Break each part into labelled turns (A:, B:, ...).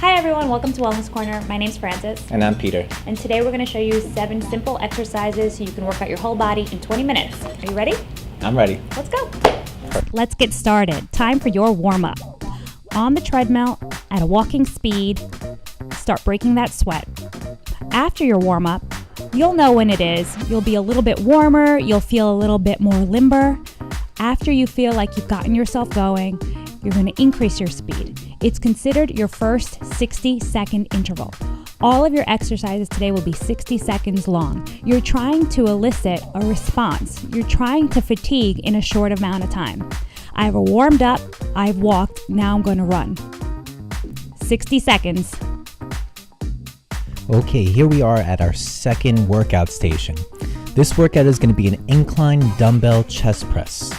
A: Hi everyone, welcome to Wellness Corner. My name's Frances.
B: And I'm Peter.
A: And today we're going to show you 7 simple exercises so you can work out your whole body in 20 minutes. Are you ready?
B: I'm ready.
A: Let's go. Let's get started. Time for your warm-up. On the treadmill, at a walking speed, start breaking that sweat. After your warm-up, you'll know when it is. You'll be a little bit warmer, you'll feel a little bit more limber. After you feel like you've gotten yourself going, you're going to increase your speed. It's considered your first 60-second interval. All of your exercises today will be 60 seconds long. You're trying to elicit a response. You're trying to fatigue in a short amount of time. I've warmed up, I've walked, now I'm going to run. 60 seconds.
C: Okay, here we are at our second workout station. This workout is going to be an incline dumbbell chest press.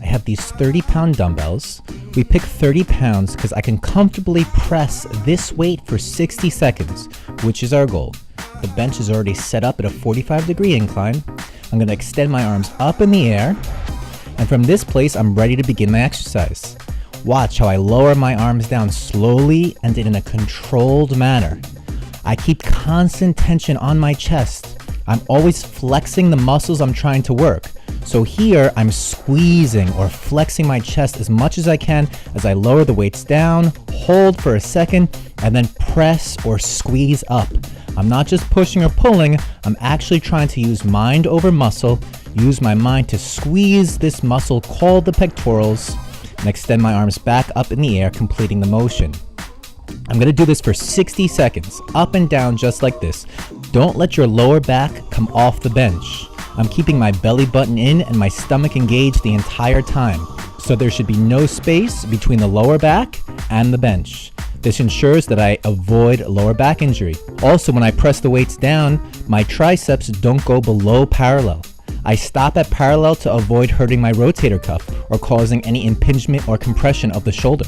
C: I have these 30-pound dumbbells. We pick 30 pounds because I can comfortably press this weight for 60 seconds, which is our goal. The bench is already set up at a 45-degree incline. I'm going to extend my arms up in the air, and from this place, I'm ready to begin my exercise. Watch how I lower my arms down slowly and in a controlled manner. I keep constant tension on my chest. I'm always flexing the muscles I'm trying to work. So here, I'm squeezing or flexing my chest as much as I can as I lower the weights down, hold for a second, and then press or squeeze up. I'm not just pushing or pulling, I'm actually trying to use mind over muscle, use my mind to squeeze this muscle called the pectorals, and extend my arms back up in the air, completing the motion. I'm going to do this for 60 seconds, up and down just like this. Don't let your lower back come off the bench. I'm keeping my belly button in and my stomach engaged the entire time, so there should be no space between the lower back and the bench. This ensures that I avoid lower back injury. Also, when I press the weights down, my triceps don't go below parallel. I stop at parallel to avoid hurting my rotator cuff or causing any impingement or compression of the shoulder.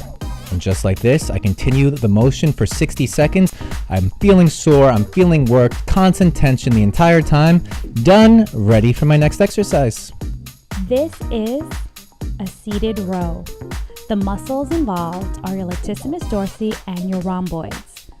C: And just like this, I continue the motion for 60 seconds. I'm feeling sore, I'm feeling worked, constant tension the entire time. Done, ready for my next exercise.
A: This is a seated row. The muscles involved are your latissimus dorsi and your rhomboids.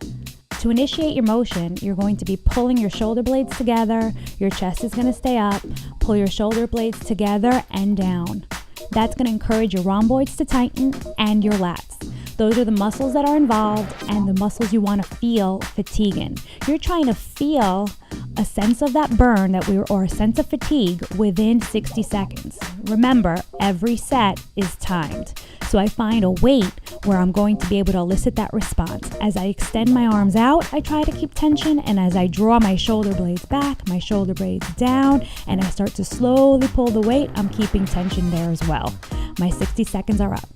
A: To initiate your motion, you're going to be pulling your shoulder blades together, your chest is going to stay up, pull your shoulder blades together and down. That's going to encourage your rhomboids to tighten and your lats. Those are the muscles that are involved and the muscles you want to feel fatiguing. You're trying to feel a sense of that burn or a sense of fatigue within 60 seconds. Remember, every set is timed. So I find a weight where I'm going to be able to elicit that response. As I extend my arms out, I try to keep tension, and as I draw my shoulder blades back, my shoulder blades down, and I start to slowly pull the weight, I'm keeping tension there as well. My 60 seconds are up.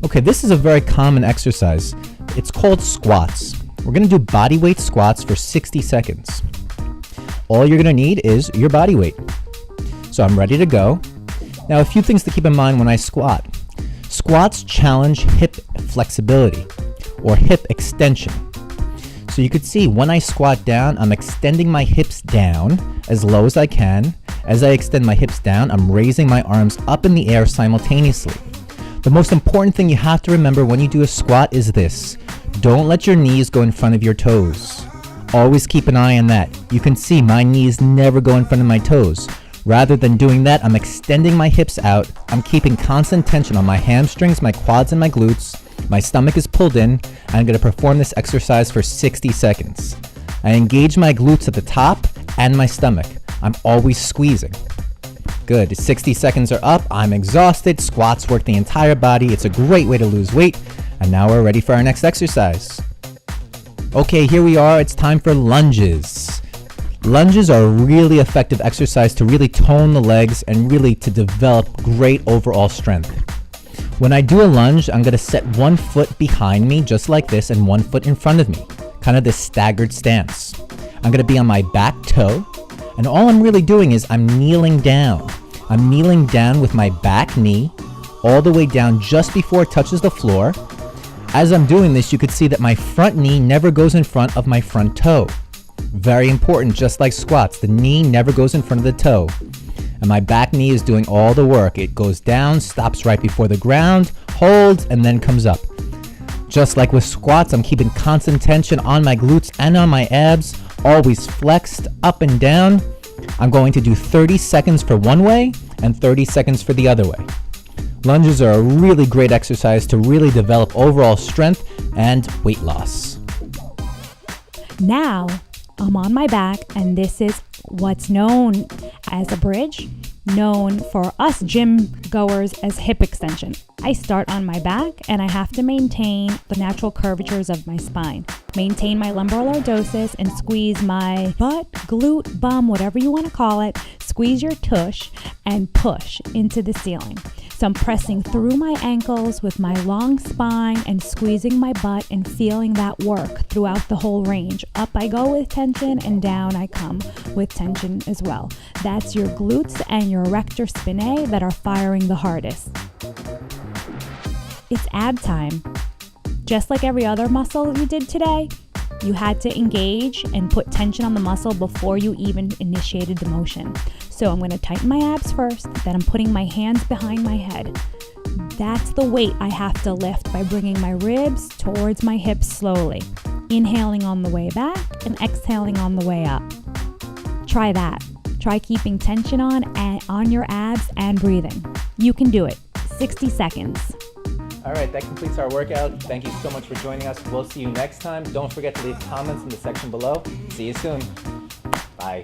C: Okay, this is a very common exercise. It's called squats. We're going to do body weight squats for 60 seconds. All you're going to need is your body weight. So I'm ready to go. Now, a few things to keep in mind when I squat. Squats challenge hip flexibility or hip extension. So you could see when I squat down, I'm extending my hips down as low as I can. As I extend my hips down, I'm raising my arms up in the air simultaneously. The most important thing you have to remember when you do a squat is this. Don't let your knees go in front of your toes. Always keep an eye on that. You can see my knees never go in front of my toes. Rather than doing that, I'm extending my hips out. I'm keeping constant tension on my hamstrings, my quads, and my glutes. My stomach is pulled in, and I'm going to perform this exercise for 60 seconds. I engage my glutes at the top and my stomach. I'm always squeezing. Good. 60 seconds are up. I'm exhausted. Squats work the entire body. It's a great way to lose weight. And now we're ready for our next exercise. Okay, here we are. It's time for lunges. Lunges are a really effective exercise to really tone the legs and really to develop great overall strength. When I do a lunge, I'm going to set one foot behind me just like this and one foot in front of me. Kind of this staggered stance. I'm going to be on my back toe. And all I'm really doing is I'm kneeling down. I'm kneeling down with my back knee all the way down just before it touches the floor. As I'm doing this, you could see that my front knee never goes in front of my front toe. Very important, just like squats, the knee never goes in front of the toe. And my back knee is doing all the work. It goes down, stops right before the ground, holds, and then comes up. Just like with squats, I'm keeping constant tension on my glutes and on my abs, always flexed up and down. I'm going to do 30 seconds for one way and 30 seconds for the other way. Lunges are a really great exercise to really develop overall strength and weight loss.
A: Now, I'm on my back, and this is what's known as a bridge, known for us gym goers as hip extension. I start on my back, and I have to maintain the natural curvatures of my spine, maintain my lumbar lordosis, and squeeze my butt, glute, bum, whatever you want to call it, squeeze your tush, and push into the ceiling. So I'm pressing through my ankles with my long spine and squeezing my butt and feeling that work throughout the whole range. Up I go with tension and down I come with tension as well. That's your glutes and your erector spinae that are firing the hardest. It's ab time. Just like every other muscle you did today, you had to engage and put tension on the muscle before you even initiated the motion. So I'm going to tighten my abs first, then I'm putting my hands behind my head. That's the weight I have to lift by bringing my ribs towards my hips slowly, inhaling on the way back and exhaling on the way up. Try that. Try keeping tension on your abs and breathing. You can do it. 60 seconds.
C: All right, that completes our workout. Thank you so much for joining us. We'll see you next time. Don't forget to leave comments in the section below. See you soon. Bye.